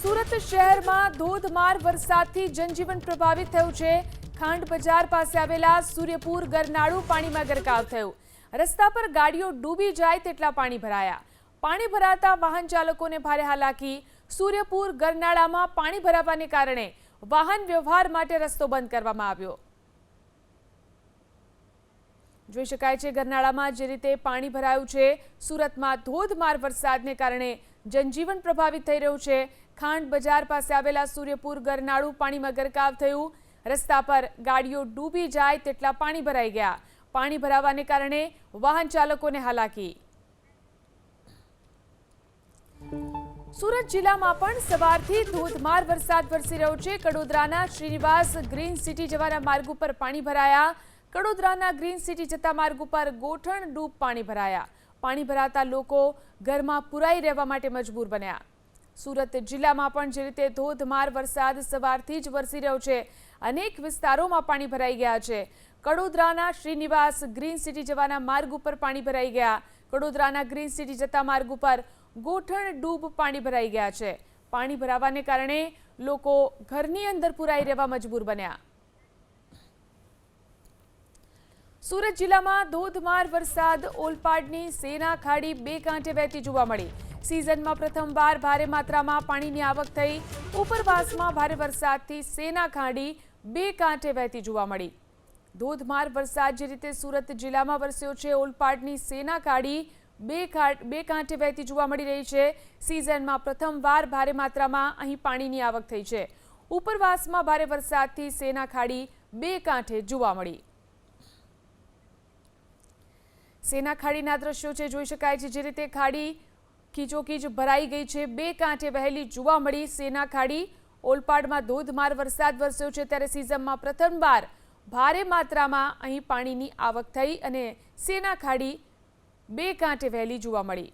સુરત શહેરમાં ધોધમાર વરસાદથી જનજીવન પ્રભાવિત થયું છે। ખાંડ બજાર પાસે આવેલા સૂર્યપુર ગરનાળું પાણીમાં ગરકાવ થયું। રસ્તા પર ગાડીઓ ડૂબી જાય તેટલા પાણી ભરાયા। પાણી ભરાતા વાહન ચાલકોને ભારે હાલાકી। સૂર્યપુર ગરનાળામાં પાણી ભરાવાને કારણે વાહન વ્યવહાર માટે રસ્તો બંધ કરવામાં આવ્યો। જોઈ શકાય છે ગરનાળામાં જે રીતે પાણી ભરાયું છે। સુરતમાં ધોધમાર વરસાદને કારણે જનજીવન પ્રભાવિત થઈ રહ્યું છે। ખાંડ બજાર પાસે આવેલા સૂર્યપુર ગરનાળું પાણીમાં ગરકાવ થયું। રસ્તા પર ગાડીઓ ડૂબી જાય તેટલા પાણી ભરાઈ ગયા। પાણી ભરાવાને કારણે વાહન ચાલકોને હાલાકી। સુરત જિલ્લામાં પણ સવારથી ધોધમાર વરસાદ વરસી રહ્યો છે। કડોદરાના શ્રીનિવાસ ગ્રીન સિટી જવાના માર્ગ ઉપર પાણી ભરાયા। કડોદરાના ગ્રીન સિટી જતા માર્ગ ઉપર ગોઠણ ડૂબ પાણી ભરાયા। પાણી ભરાતા લોકો ઘરમાં પુરાઈ રહેવા માટે મજબૂર બન્યા। સુરત જિલ્લામાં પણ જે રીતે ધોધમાર વરસાદ સવારથી જ વરસી રહ્યો છે, અનેક વિસ્તારોમાં પાણી ભરાઈ ગયા છે। કડોદરાના શ્રીનિવાસ ગ્રીન સિટી જવાના માર્ગ ઉપર પાણી ભરાઈ ગયા। કડોદરાના ગ્રીન સિટી જતા માર્ગ ઉપર ગોઠણ ડૂબ પાણી ભરાઈ ગયા છે। પાણી ભરાવાને કારણે લોકો ઘરની અંદર પુરાઈ રહેવા મજબૂર બન્યા। સુરત જિલ્લામાં ધોધમાર વરસાદ। ઓલપાડની સેના ખાડી બે કાંઠે વહેતી જોવા મળી। સિઝનમાં પ્રથમવાર ભારે માત્રામાં પાણીની આવક થઈ। ઉપરવાસમાં ભારે વરસાદથી સેના ખાડી બે કાંઠે વહેતી જોવા મળી। ધોધમાર વરસાદ જે રીતે સુરત જિલ્લામાં વરસ્યો છે, ઓલપાડની સેના ખાડી બે કાંઠે વહેતી જોવા મળી રહી છે। સિઝનમાં પ્રથમવાર ભારે માત્રામાં અહીં પાણીની આવક થઈ છે। ઉપરવાસમાં ભારે વરસાદથી સેના ખાડી બે કાંઠે જોવા મળી। સેના ખાડીના દ્રશ્યો છે, જોઈ શકાય છે જે રીતે ખાડી ખીચોખીચ ભરાઈ ગઈ છે, બે કાંઠે વહેલી જોવા મળી સેના ખાડી। ઓલપાડમાં ધોધમાર વરસાદ વરસ્યો છે ત્યારે સિઝનમાં પ્રથમવાર ભારે માત્રામાં અહીં પાણીની આવક થઈ અને સેના ખાડી બે કાંઠે વહેલી જોવા મળી।